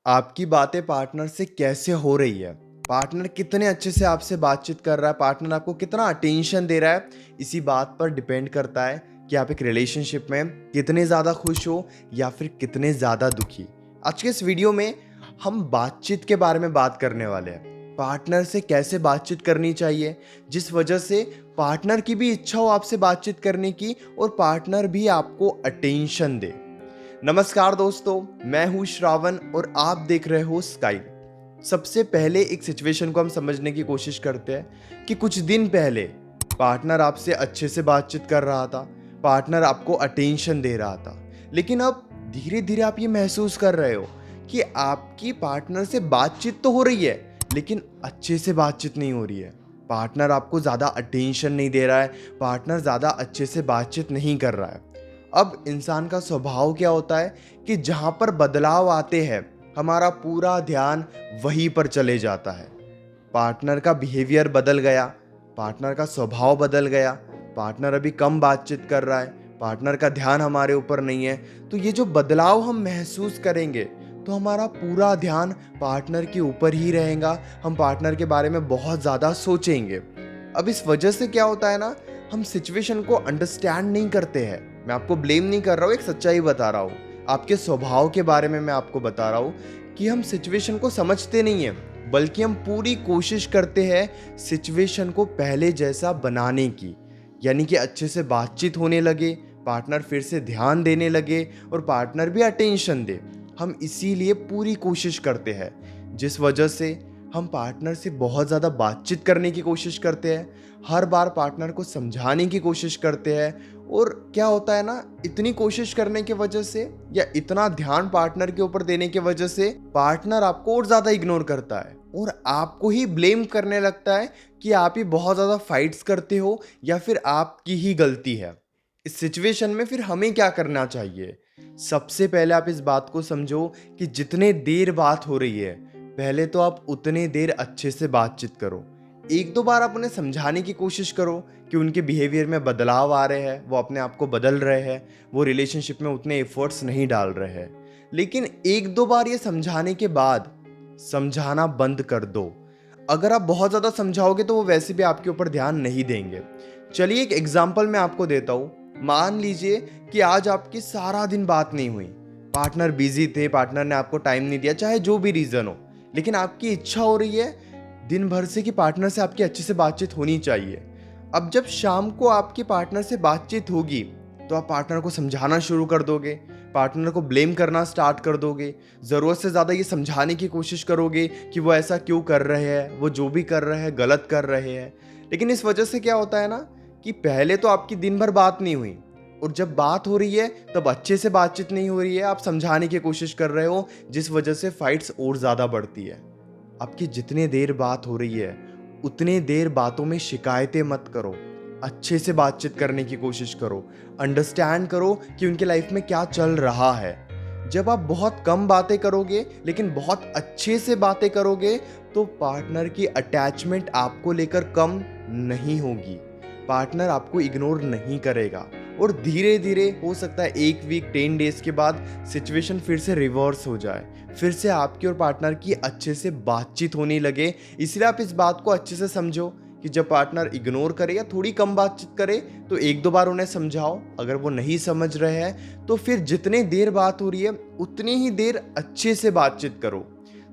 आपकी बातें पार्टनर से कैसे हो रही है, पार्टनर कितने अच्छे से आपसे बातचीत कर रहा है, पार्टनर आपको कितना अटेंशन दे रहा है, इसी बात पर डिपेंड करता है कि आप एक रिलेशनशिप में कितने ज़्यादा खुश हो या फिर कितने ज़्यादा दुखी। आज के इस वीडियो में हम बातचीत के बारे में बात करने वाले हैं। पार्टनर से कैसे बातचीत करनी चाहिए, जिस वजह से पार्टनर की भी इच्छा हो आपसे बातचीत करने की और पार्टनर भी आपको अटेंशन दे। नमस्कार दोस्तों, मैं हूं श्रावण और आप देख रहे हो स्काई। सबसे पहले एक सिचुएशन को हम समझने की कोशिश करते हैं कि कुछ दिन पहले पार्टनर आपसे अच्छे से बातचीत कर रहा था, पार्टनर आपको अटेंशन दे रहा था, लेकिन अब धीरे धीरे आप ये महसूस कर रहे हो कि आपकी पार्टनर से बातचीत तो हो रही है लेकिन अच्छे से बातचीत नहीं हो रही है। पार्टनर आपको ज़्यादा अटेंशन नहीं दे रहा है, पार्टनर ज़्यादा अच्छे से बातचीत नहीं कर रहा है। अब इंसान का स्वभाव क्या होता है कि जहाँ पर बदलाव आते हैं हमारा पूरा ध्यान वहीं पर चले जाता है। पार्टनर का बिहेवियर बदल गया, पार्टनर का स्वभाव बदल गया, पार्टनर अभी कम बातचीत कर रहा है, पार्टनर का ध्यान हमारे ऊपर नहीं है, तो ये जो बदलाव हम महसूस करेंगे तो हमारा पूरा ध्यान पार्टनर के ऊपर ही रहेगा। हम पार्टनर के बारे में बहुत ज़्यादा सोचेंगे। अब इस वजह से क्या होता है ना, हम सिचुएशन को अंडरस्टैंड नहीं करते हैं। मैं आपको ब्लेम नहीं कर रहा हूँ, एक सच्चाई बता रहा हूँ। आपके स्वभाव के बारे में मैं आपको बता रहा हूँ कि हम सिचुएशन को समझते नहीं हैं, बल्कि हम पूरी कोशिश करते हैं सिचुएशन को पहले जैसा बनाने की, यानी कि अच्छे से बातचीत होने लगे, पार्टनर फिर से ध्यान देने लगे और पार्टनर भी अटेंशन दे। हम इसीलिए पूरी कोशिश करते हैं, जिस वजह से हम पार्टनर से बहुत ज़्यादा बातचीत करने की कोशिश करते हैं, हर बार पार्टनर को समझाने की कोशिश करते हैं। और क्या होता है ना, इतनी कोशिश करने की वजह से या इतना ध्यान पार्टनर के ऊपर देने की वजह से पार्टनर आपको और ज़्यादा इग्नोर करता है और आपको ही ब्लेम करने लगता है कि आप ही बहुत ज़्यादा फाइट्स करते हो या फिर आपकी ही गलती है। इस सिचुएशन में फिर हमें क्या करना चाहिए? सबसे पहले आप इस बात को समझो कि जितने देर बात हो रही है, पहले तो आप उतने देर अच्छे से बातचीत करो। एक दो बार आप उन्हें समझाने की कोशिश करो कि उनके बिहेवियर में बदलाव आ रहे हैं, वो अपने आप को बदल रहे हैं, वो रिलेशनशिप में उतने एफर्ट्स नहीं डाल रहे हैं। लेकिन एक दो बार ये समझाने के बाद समझाना बंद कर दो। अगर आप बहुत ज़्यादा समझाओगे तो वो वैसे भी आपके ऊपर ध्यान नहीं देंगे। चलिए एक एग्जाम्पल मैं आपको देता हूँ। मान लीजिए कि आज आपकी सारा दिन बात नहीं हुई, पार्टनर बिजी थे, पार्टनर ने आपको टाइम नहीं दिया, चाहे जो भी रीज़न हो, लेकिन आपकी इच्छा हो रही है दिन भर से कि पार्टनर से आपकी अच्छे से बातचीत होनी चाहिए। अब जब शाम को आपके पार्टनर से बातचीत होगी तो आप पार्टनर को समझाना शुरू कर दोगे, पार्टनर को ब्लेम करना स्टार्ट कर दोगे, ज़रूरत से ज़्यादा ये समझाने की कोशिश करोगे कि वो ऐसा क्यों कर रहे हैं, वो जो भी कर रहे हैं गलत कर रहे हैं। लेकिन इस वजह से क्या होता है ना कि पहले तो आपकी दिन भर बात नहीं हुई और जब बात हो रही है तब अच्छे से बातचीत नहीं हो रही है, आप समझाने की कोशिश कर रहे हो, जिस वजह से फाइट्स और ज़्यादा बढ़ती है। आपकी जितने देर बात हो रही है उतने देर बातों में शिकायतें मत करो, अच्छे से बातचीत करने की कोशिश करो, अंडरस्टैंड करो कि उनके लाइफ में क्या चल रहा है। जब आप बहुत कम बातें करोगे लेकिन बहुत अच्छे से बातें करोगे तो पार्टनर की अटैचमेंट आपको लेकर कम नहीं होगी, पार्टनर आपको इग्नोर नहीं करेगा और धीरे धीरे हो सकता है 1 वीक 10 डेज के बाद सिचुएशन फिर से रिवर्स हो जाए, फिर से आपकी और पार्टनर की अच्छे से बातचीत होने लगे। इसलिए आप इस बात को अच्छे से समझो कि जब पार्टनर इग्नोर करे या थोड़ी कम बातचीत करे तो एक दो बार उन्हें समझाओ। अगर वो नहीं समझ रहे हैं तो फिर जितने देर बात हो रही है उतनी ही देर अच्छे से बातचीत करो।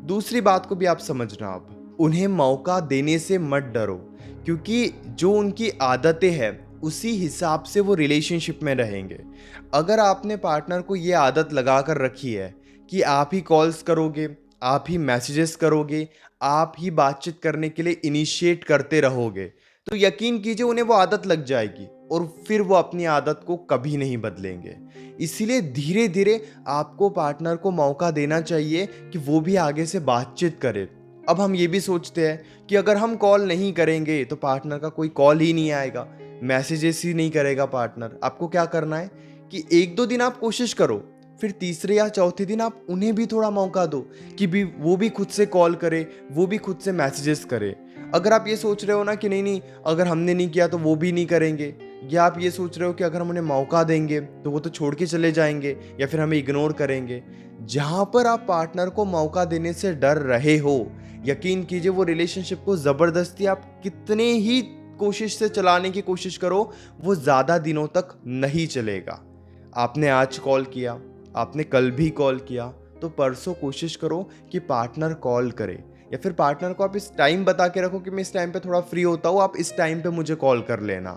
दूसरी बात को भी आप समझना, आप उन्हें मौका देने से मत डरो, क्योंकि जो उनकी आदतें हैं उसी हिसाब से वो रिलेशनशिप में रहेंगे। अगर आपने पार्टनर को ये आदत लगा कर रखी है कि आप ही कॉल्स करोगे, आप ही मैसेजेस करोगे, आप ही बातचीत करने के लिए इनिशिएट करते रहोगे, तो यकीन कीजिए उन्हें वो आदत लग जाएगी और फिर वो अपनी आदत को कभी नहीं बदलेंगे। इसीलिए धीरे धीरे आपको पार्टनर को मौका देना चाहिए कि वो भी आगे से बातचीत करे। अब हम ये भी सोचते हैं कि अगर हम कॉल नहीं करेंगे तो पार्टनर का कोई कॉल ही नहीं आएगा, मैसेजेस ही नहीं करेगा पार्टनर। आपको क्या करना है कि एक दो दिन आप कोशिश करो, फिर तीसरे या चौथे दिन आप उन्हें भी थोड़ा मौका दो कि वो भी खुद से कॉल करे, वो भी खुद से मैसेजेस करे। अगर आप ये सोच रहे हो ना कि नहीं नहीं अगर हमने नहीं किया तो वो भी नहीं करेंगे, या आप ये सोच रहे हो कि अगर हम उन्हें मौका देंगे तो वो तो छोड़ के चले जाएंगे या फिर हमें इग्नोर करेंगे, जहां पर आप पार्टनर को मौका देने से डर रहे हो, यकीन कीजिए वो रिलेशनशिप को जबरदस्ती आप कितने ही कोशिश से चलाने की कोशिश करो, वो ज्यादा दिनों तक नहीं चलेगा। आपने आज कॉल किया, आपने कल भी कॉल किया, तो परसों कोशिश करो कि पार्टनर कॉल करे, या फिर पार्टनर को आप इस टाइम बता के रखो कि मैं इस टाइम पे थोड़ा फ्री होता हूँ, आप इस टाइम पे मुझे कॉल कर लेना,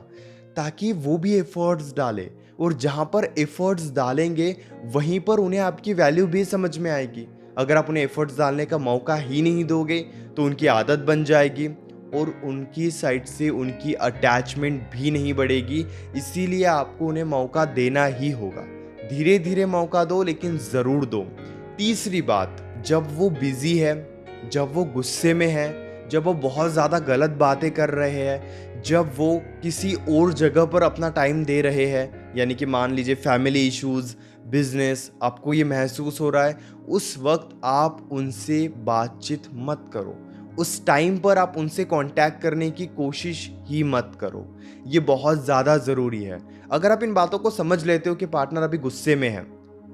ताकि वो भी एफर्ट्स डाले। और जहाँ पर एफर्ट्स डालेंगे वहीं पर उन्हें आपकी वैल्यू भी समझ में आएगी। अगर आप उन्हें एफर्ट्स डालने का मौका ही नहीं दोगे तो उनकी आदत बन जाएगी और उनकी साइड से उनकी अटैचमेंट भी नहीं बढ़ेगी। इसीलिए आपको उन्हें मौका देना ही होगा। धीरे धीरे मौका दो, लेकिन ज़रूर दो। तीसरी बात, जब वो बिजी है, जब वो गुस्से में है, जब वो बहुत ज़्यादा गलत बातें कर रहे हैं, जब वो किसी और जगह पर अपना टाइम दे रहे हैं, यानी कि मान लीजिए फैमिली इश्यूज़, बिजनेस, आपको ये महसूस हो रहा है, उस वक्त आप उनसे बातचीत मत करो। उस टाइम पर आप उनसे कांटेक्ट करने की कोशिश ही मत करो। ये बहुत ज़्यादा ज़रूरी है। अगर आप इन बातों को समझ लेते हो कि पार्टनर अभी गुस्से में है,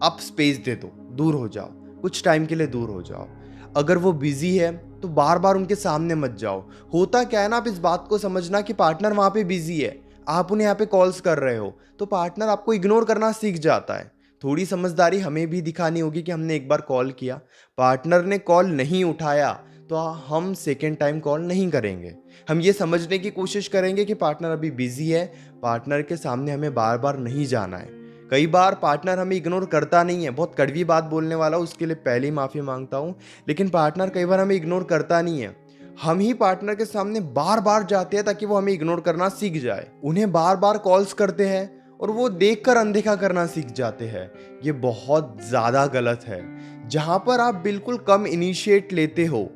आप स्पेस दे दो, दूर हो जाओ, कुछ टाइम के लिए दूर हो जाओ। अगर वो बिजी है तो बार बार उनके सामने मत जाओ। होता क्या है ना, आप इस बात को समझना कि पार्टनर वहाँ पे बिजी है, आप उन्हें यहाँ पे कॉल्स कर रहे हो, तो पार्टनर आपको इग्नोर करना सीख जाता है। थोड़ी समझदारी हमें भी दिखानी होगी कि हमने एक बार कॉल किया, पार्टनर ने कॉल नहीं उठाया, तो हम सेकेंड टाइम कॉल नहीं करेंगे। हम ये समझने की कोशिश करेंगे कि पार्टनर अभी बिजी है, पार्टनर के सामने हमें बार बार नहीं जाना है। कई बार पार्टनर हमें इग्नोर करता नहीं है, बहुत कड़वी बात बोलने वाला हूँ, उसके लिए पहले ही माफ़ी मांगता हूँ, लेकिन पार्टनर कई बार हमें इग्नोर करता नहीं है। हम ही पार्टनर के सामने बार बार जाते हैं ताकि वो हमें इग्नोर करना सीख जाए। उन्हें बार बार कॉल्स करते हैं और वो देखकर अनदेखा करना सीख जाते हैं। ये बहुत ज़्यादा गलत है। जहाँ पर आप बिल्कुल कम इनिशिएट लेते हो,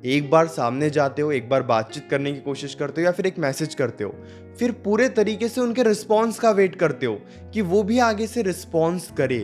एक बार सामने जाते हो, एक बार बातचीत करने की कोशिश करते हो या फिर एक मैसेज करते हो, फिर पूरे तरीके से उनके रिस्पॉन्स का वेट करते हो कि वो भी आगे से रिस्पॉन्स करे,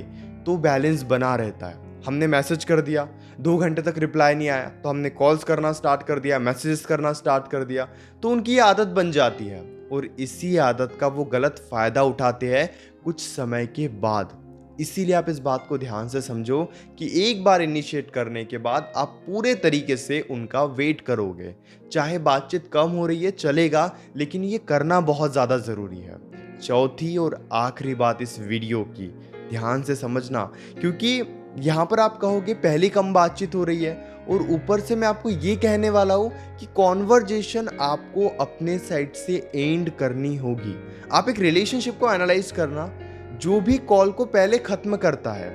तो बैलेंस बना रहता है। हमने मैसेज कर दिया, 2 घंटे तक रिप्लाई नहीं आया, तो हमने कॉल्स करना स्टार्ट कर दिया, मैसेजेस करना स्टार्ट कर दिया, तो उनकी ये आदत बन जाती है और इसी आदत का वो गलत फ़ायदा उठाते हैं कुछ समय के बाद। इसीलिए आप इस बात को ध्यान से समझो कि एक बार इनिशिएट करने के बाद आप पूरे तरीके से उनका वेट करोगे। चाहे बातचीत कम हो रही है चलेगा, लेकिन ये करना बहुत ज़्यादा ज़रूरी है। चौथी और आखिरी बात इस वीडियो की, ध्यान से समझना, क्योंकि यहाँ पर आप कहोगे पहली कम बातचीत हो रही है, और ऊपर से मैं आपको ये कहने वाला हूँ कि कॉन्वर्जेशन आपको अपने साइड से एंड करनी होगी। आप एक रिलेशनशिप को एनालाइज करना, जो भी कॉल को पहले ख़त्म करता है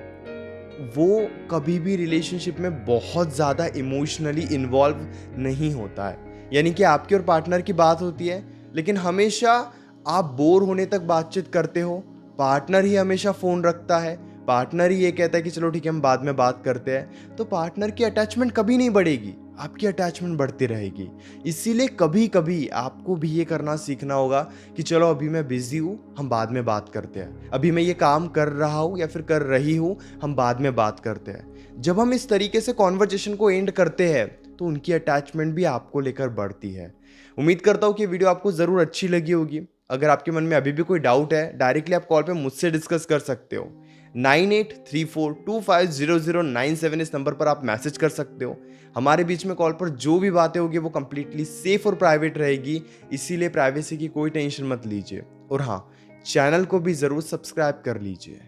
वो कभी भी रिलेशनशिप में बहुत ज़्यादा इमोशनली इन्वॉल्व नहीं होता है। यानी कि आपके और पार्टनर की बात होती है, लेकिन हमेशा आप बोर होने तक बातचीत करते हो, पार्टनर ही हमेशा फ़ोन रखता है, पार्टनर ही ये कहता है कि चलो ठीक है हम बाद में बात करते हैं, तो पार्टनर की अटैचमेंट कभी नहीं बढ़ेगी, आपकी अटैचमेंट बढ़ती रहेगी। इसीलिए कभी कभी आपको भी ये करना सीखना होगा कि चलो अभी मैं बिजी हूँ, हम बाद में बात करते हैं, अभी मैं ये काम कर रहा हूँ या फिर कर रही हूँ, हम बाद में बात करते हैं। जब हम इस तरीके से कॉन्वर्जेशन को एंड करते हैं तो उनकी अटैचमेंट भी आपको लेकर बढ़ती है। उम्मीद करता हूँ कि वीडियो आपको ज़रूर अच्छी लगी होगी। अगर आपके मन में अभी भी कोई डाउट है, डायरेक्टली आप कॉल पे मुझसे डिस्कस कर सकते हो। 9834250097 इस नंबर पर आप मैसेज कर सकते हो। हमारे बीच में कॉल पर जो भी बातें होगी वो कंप्लीटली सेफ और प्राइवेट रहेगी, इसीलिए प्राइवेसी की कोई टेंशन मत लीजिए। और हाँ, चैनल को भी ज़रूर सब्सक्राइब कर लीजिए।